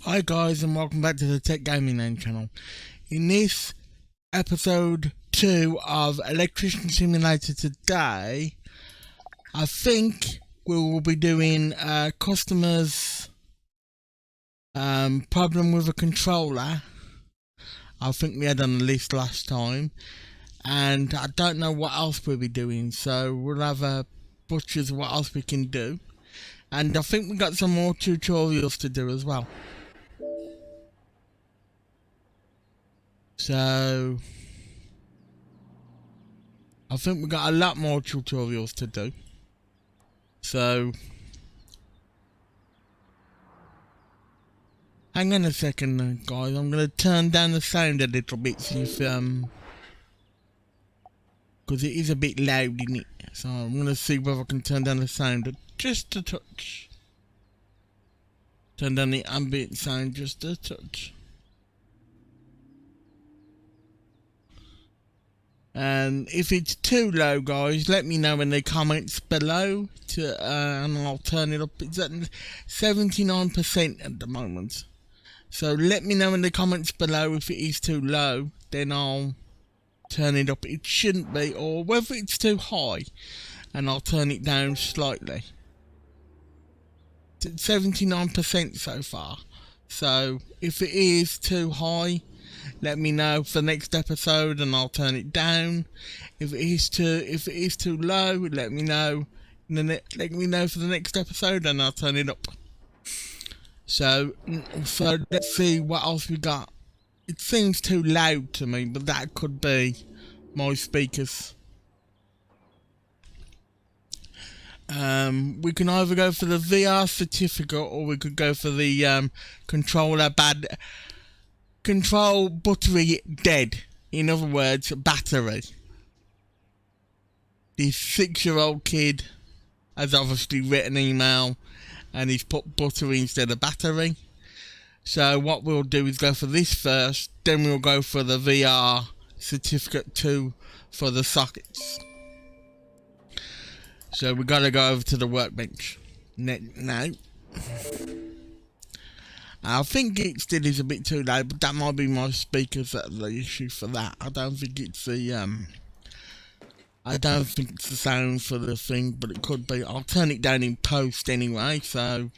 Hi guys, and welcome back to the Tech Gaming Land channel. In this episode 2 of Electrician Simulator today, I think we will be doing a customer's problem with a controller. I think we had on the list last time, and I don't know what else we'll be doing, so we'll have a butcher's what else we can do. And I think we got some more tutorials to do as well. So I think we got a lot more tutorials to do. So hang on a second guys, I'm gonna turn down the sound a little bit, see if because it is a bit loud, isn't it? So I'm gonna see whether I can turn down the sound just a touch. Turn down the ambient sound just a touch. And if it's too low guys, let me know in the comments below and I'll turn it up. It's at 79% at the moment, so let me know in the comments below if it is too low, then I'll turn it up. It shouldn't be, or whether it's too high and I'll turn it down slightly. It's at 79% so far, so if it is too high, let me know for the next episode and I'll turn it down. If it is too low, let me know. Let me know for the next episode and I'll turn it up. So let's see what else we got. It seems too loud to me, but that could be my speakers. We can either go for the VR certificate or we could go for the control battery dead. In other words, battery. This 6-year-old kid has obviously written an email and he's put battery instead of battery. So what we'll do is go for this first, then we'll go for the VR certificate 2 for the sockets. So we gotta go over to the workbench now. I think it still is a bit too loud, but that might be my speakers that are the issue for that. I don't think it's the sound for the thing, but it could be. I'll turn it down in post anyway, so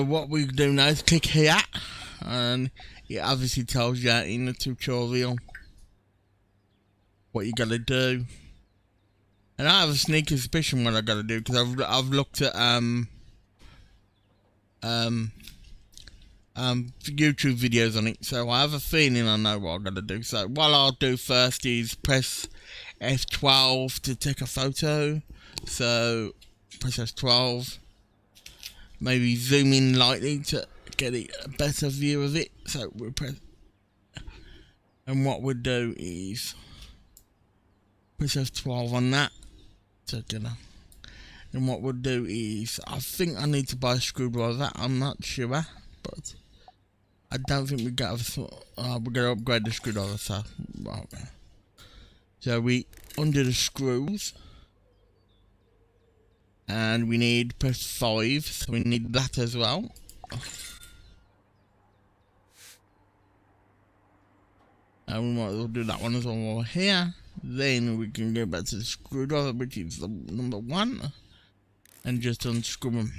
what we do now is click here, and it obviously tells you in the tutorial what you gotta do. And I have a sneaky suspicion what I gotta do, because I've looked at YouTube videos on it, so I have a feeling I know what I gotta do. So what I'll do first is press F12 to take a photo. So press F12, maybe zoom in lightly to get a better view of it. So we'll press, and what we'll do is press F12 on that. And what we'll do is, I think I need to buy a screwdriver, I'm not sure, but I don't think we got we're gonna upgrade the screwdriver. So we undo the screws, and we need press 5, so we need that as well. And we might as well do that one as well while we're here. Then we can go back to the screwdriver, which is the number 1, and just unscrew them.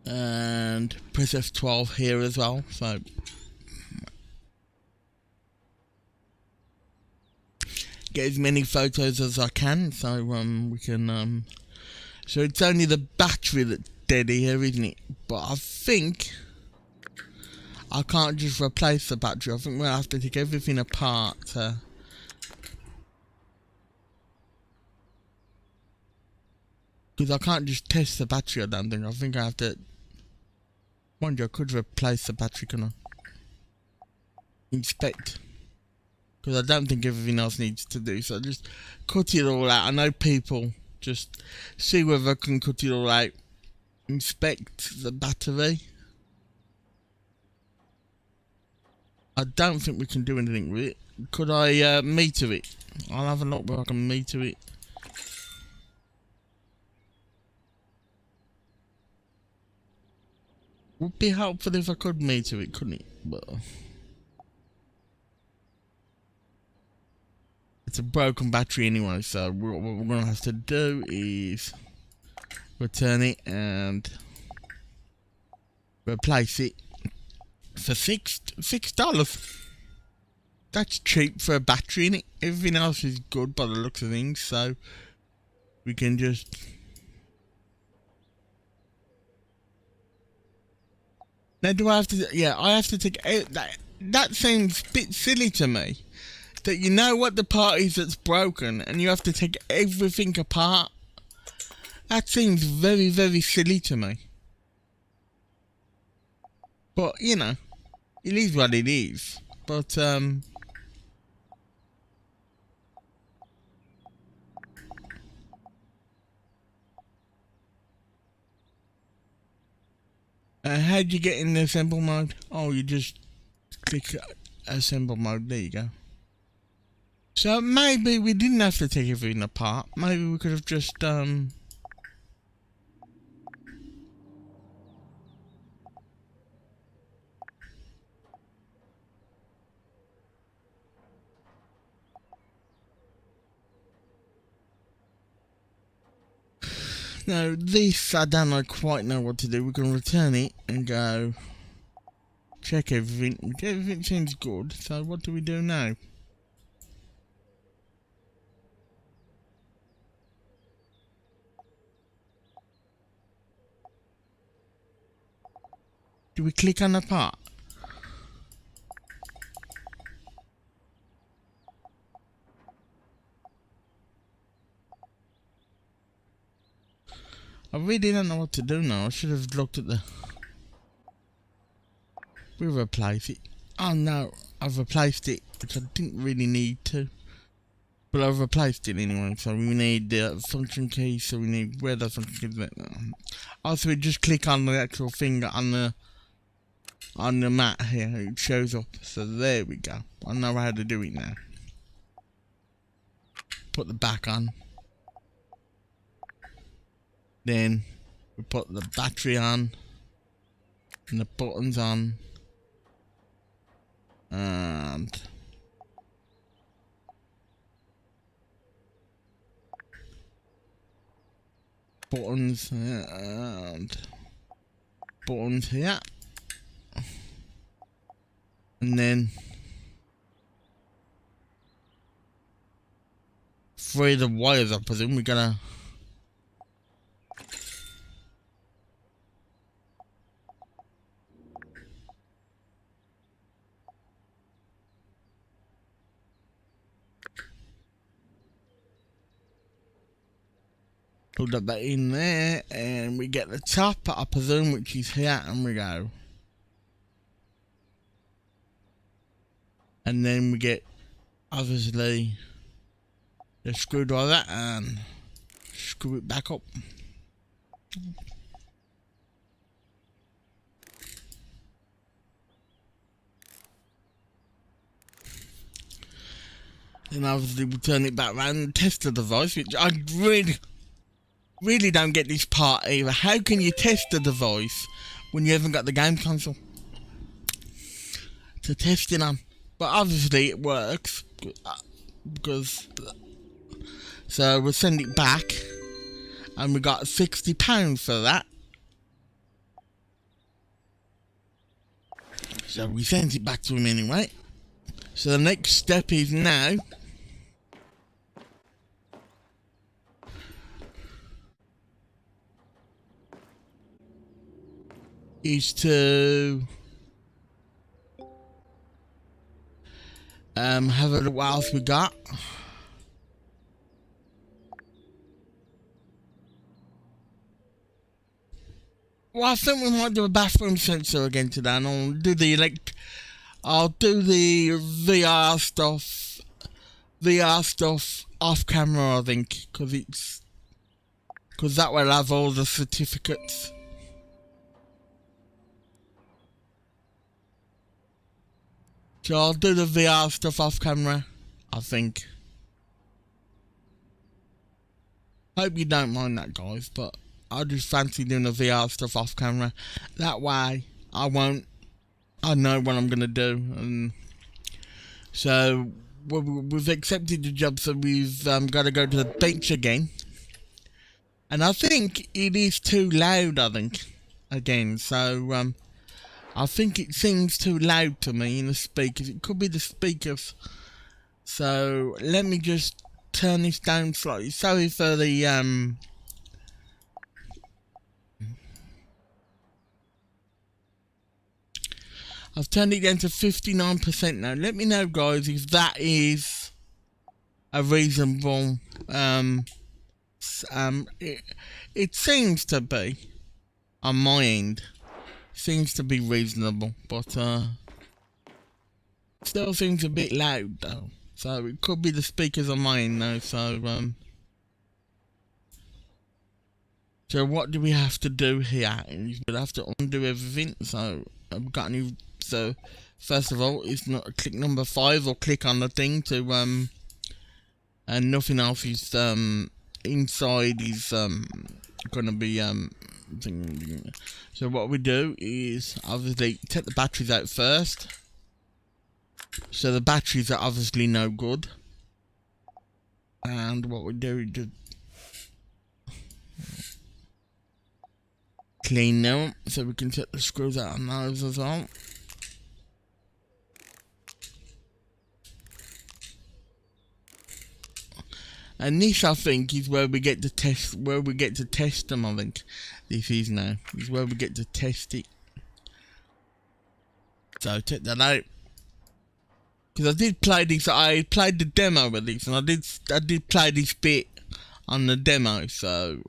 And press F12 here as well. So get as many photos as I can, so we can so it's only the battery that's dead here, isn't it? But I think I can't just replace the battery. I think we'll have to take everything apart because I can't just test the battery, I don't think. I think I have to, mind you, I could replace the battery, can I? Inspect. Because I don't think everything else needs to do, so just cut it all out. I know people just see whether I can cut it all out. Inspect the battery. I don't think we can do anything with it. Could I meter it? I'll have a look where I can meter it. Would be helpful if I could meter it, couldn't it? But it's a broken battery anyway, so what we're going to have to do is return it and replace it for $6. That's cheap for a battery, innit? Everything else is good by the looks of things, so we can just... Now do I have to... Yeah, I have to take... That seems a bit silly to me. That you know what the part is that's broken and you have to take everything apart. That seems very, very silly to me. But, you know, it is what it is. But, how'd you get in the assemble mode? Oh, you just click assemble mode. There you go. So maybe we didn't have to take everything apart. Maybe we could have just no, this I don't quite know what to do. We can return it and go check everything. Everything seems good. So what do we do now? Do we click on the part? I really don't know what to do now. I should have looked at the... We replace it. Oh no, I've replaced it, which I didn't really need to. But I've replaced it anyway, so we need the function key, so we need where the function key is. Also, we just click on the actual finger on the mat here, it shows up. So there we go. I know how to do it now. Put the back on. Then we put the battery on and the buttons on, and buttons here and buttons here, and then free the wires. I presume we gotta. Put that in there, and we get the top, I presume, which is here, and we go. And then we get, obviously, the screwdriver and screw it back up. Then obviously we turn it back around and test the device, which I really don't get this part either. How can you test the device when you haven't got the game console to test it on? But obviously it works because so we'll send it back, and we got £60 for that. So we sent it back to him anyway. So the next step is now to have a look what else we got. Well, I think we might do a bathroom sensor again today, and I'll do the VR stuff off camera, I think, because because that will have all the certificates. So I'll do the VR stuff off camera, I think. Hope you don't mind that, guys, but I just fancy doing the VR stuff off camera. That way I know what I'm gonna do. And so we've accepted the job, so we've got to go to the beach again. And I think it is too loud, again. So I think it seems too loud to me in the speakers. It could be the speakers. So let me just turn this down slightly. Sorry for the I've turned it down to 59% now. Let me know, guys, if that is a reasonable it seems to be on my end. Seems to be reasonable, but still seems a bit loud though. So it could be the speakers on my end though. So what do we have to do here? We'll have to undo everything. So I've got new. So first of all, it's not click number 5 or click on the thing to and nothing else is inside is gonna be So what we do is obviously take the batteries out first. So the batteries are obviously no good. And what we do is just clean them so we can take the screws out on those as well. And this, I think, is where we get to test. Them. I think this is now. This is where we get to test it. So take that out. Because I did play this. I played the demo with this, and I did play this bit on the demo. So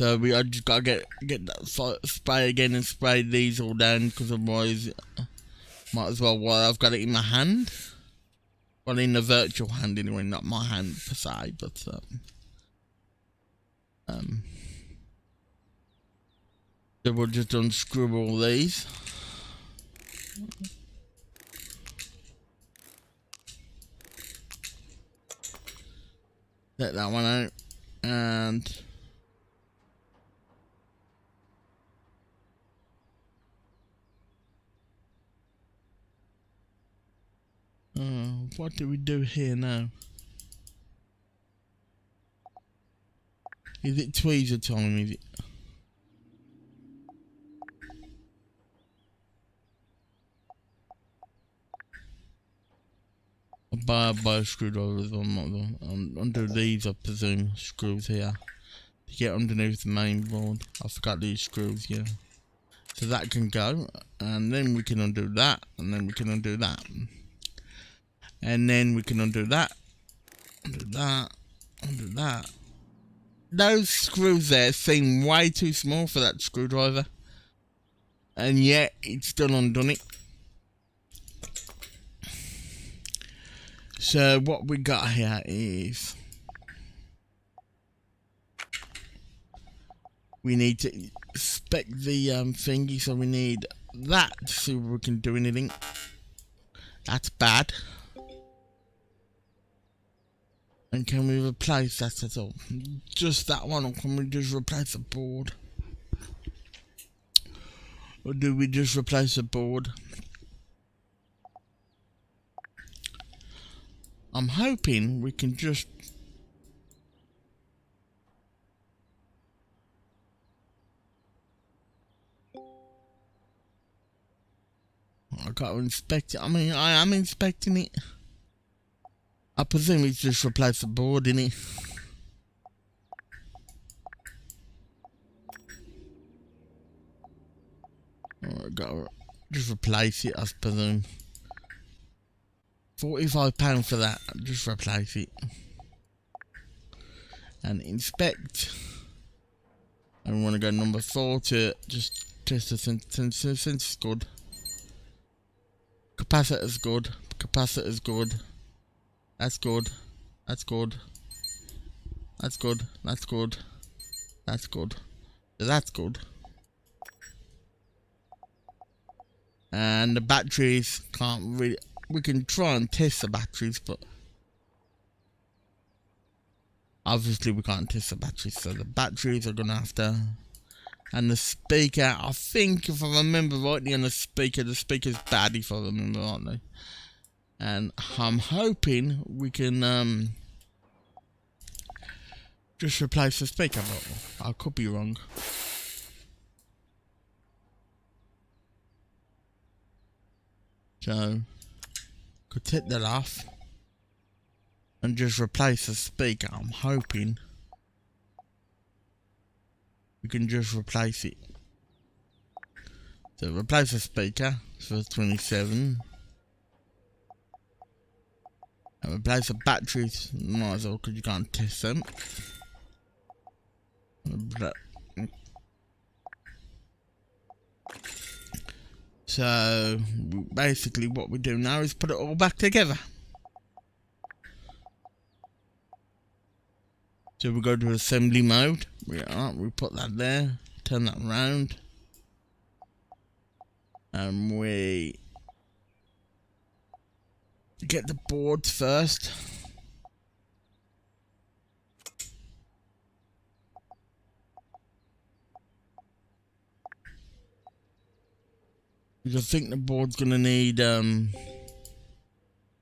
I just gotta get that spray again and spray these all down, because otherwise might as well while I've got it in my hand. Well, in the virtual hand anyway, not my hand per se, but so we'll just unscrew all these. Take that one out, and what do we do here now? Is it tweezer time, is it? I'll buy screwdrivers on undo these, I presume, screws here to get underneath the main board. I forgot these screws, yeah. So that can go, and then we can undo that, and then we can undo that. And then we can undo that, undo that, undo that. Those screws there seem way too small for that screwdriver, and yet it's still undone it. So what we got here is we need to spec the thingy, so we need that to see if we can do anything. That's bad. And can we replace that at all? Just that one, or can we just replace the board? Or do we just replace the board? I'm hoping we can just... I got to inspect it. I mean, I am inspecting it. I presume it's just replace the board, innit? I gotta just replace it, I presume. £45 for that. Just replace it. And inspect. And we want to go number 4 to just test the sense it's good. Capacitor's good. Capacitor's good. That's good. That's good. That's good. That's good. That's good. That's good. And the batteries can't really. We can try and test the batteries, but obviously we can't test the batteries. So the batteries are gonna have to. And the speaker, I think if I remember rightly, on the speaker's bad if I remember rightly. And I'm hoping we can just replace the speaker, but I could be wrong. So could take that off and just replace the speaker. I'm hoping we can just replace it. So replace the speaker for 27. And replace the batteries, might as well, because you can't test them. So basically what we do now is put it all back together. So we go to assembly mode. We put that there, turn that around, and we get the boards first. Because I think the board's gonna need thingy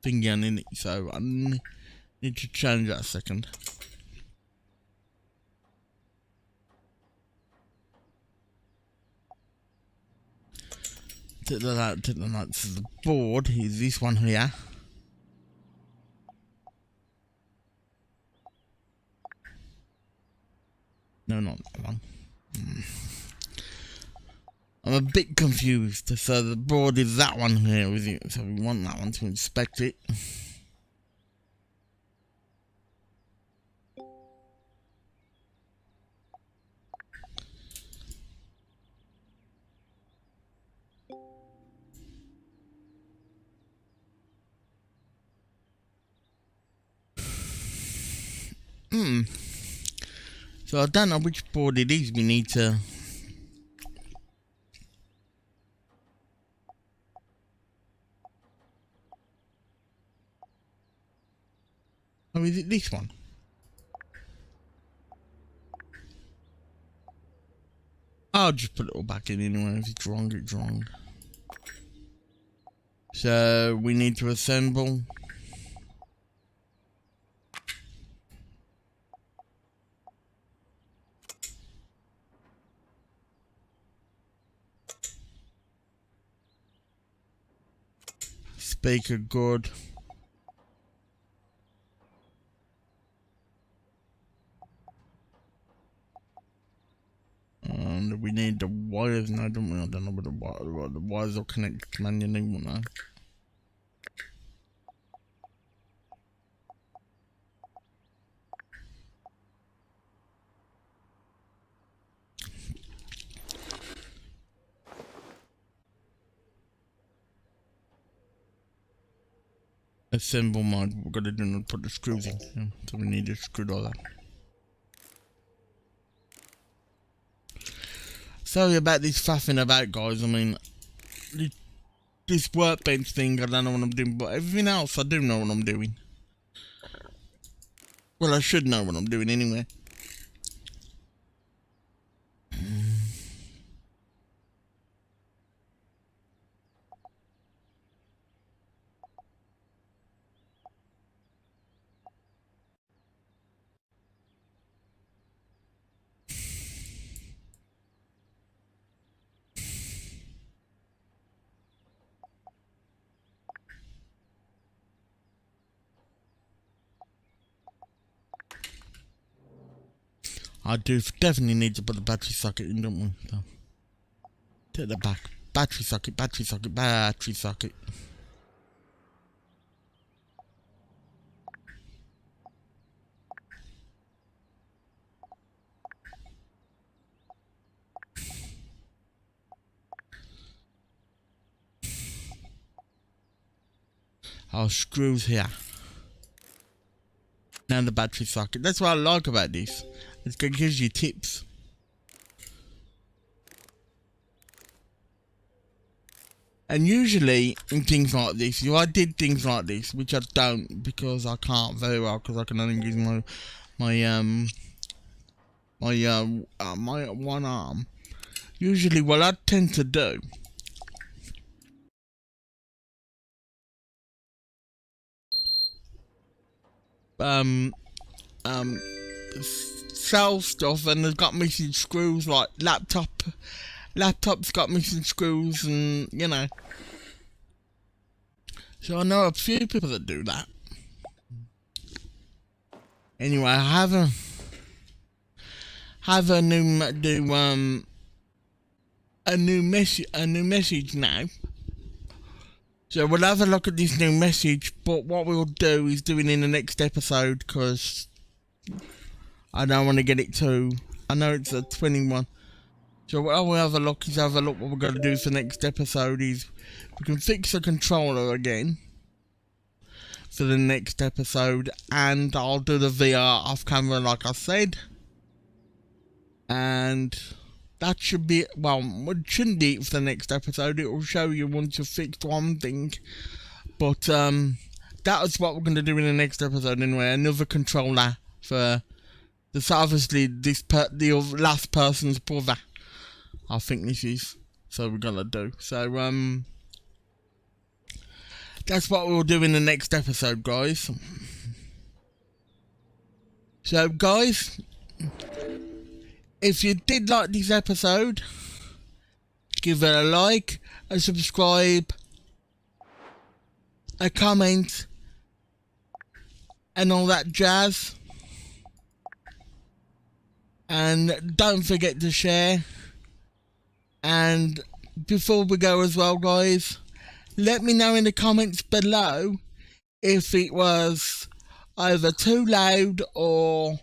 in it, so I need to change that a second. Take that out, take that out. So the board is this one here. No, not that one. I'm a bit confused. So the board is that one here, is it? So we want that one to inspect it. So I don't know which board it is we need to. Oh, is it this one? I'll just put it all back in anyway. If it's wrong, it's wrong. So we need to assemble. Speaker good. And we need the wires now, don't we? I don't know what the wires are connected to manually now. Assemble mode. We're gonna do not put the screws in. Yeah, so we need a screwdriver. Sorry about this faffing about, guys. I mean, this workbench thing, I don't know what I'm doing, but everything else I do know what I'm doing. Well, I should know what I'm doing anyway. I do definitely need to put the battery socket in, don't we? So, take that back. Battery socket, battery socket, battery socket. our screws here. Now the battery socket. That's what I like about this. It gives you tips. And usually in things like this, if I did things like this, which I don't because I can't very well, because I can only use my one arm. Usually, what I tend to do sell stuff, and they've got missing screws, like laptops got missing screws, and you know. So I know a few people that do that. Anyway, I have a new message now. So we'll have a look at this new message, but what we'll do is do it in the next episode, because I don't want to get it too. I know it's a 21. So what we'll have a look what we're going to do for the next episode is we can fix the controller again for the next episode, and I'll do the VR off camera like I said. And that should be, well, it shouldn't be it for the next episode. It will show you once you've fixed one thing. But that is what we're going to do in the next episode anyway. Another controller for this, obviously the last person's brother, I think this is. So we're going to do. So that's what we'll do in the next episode, guys. So guys, if you did like this episode, give it a like, a subscribe, a comment, and all that jazz. And don't forget to share. And before we go as well, guys, let me know in the comments below if it was either too loud or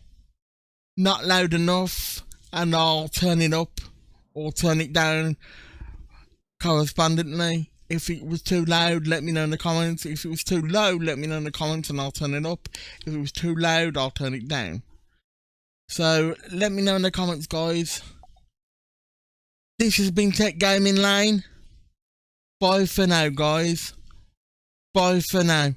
not loud enough, and I'll turn it up or turn it down correspondingly. If it was too loud, let me know in the comments. If it was too low, let me know in the comments and I'll turn it up. If it was too loud, I'll turn it down. So let me know in the comments, guys. This has been Tech Gaming Lane. Bye for now, guys. Bye for now.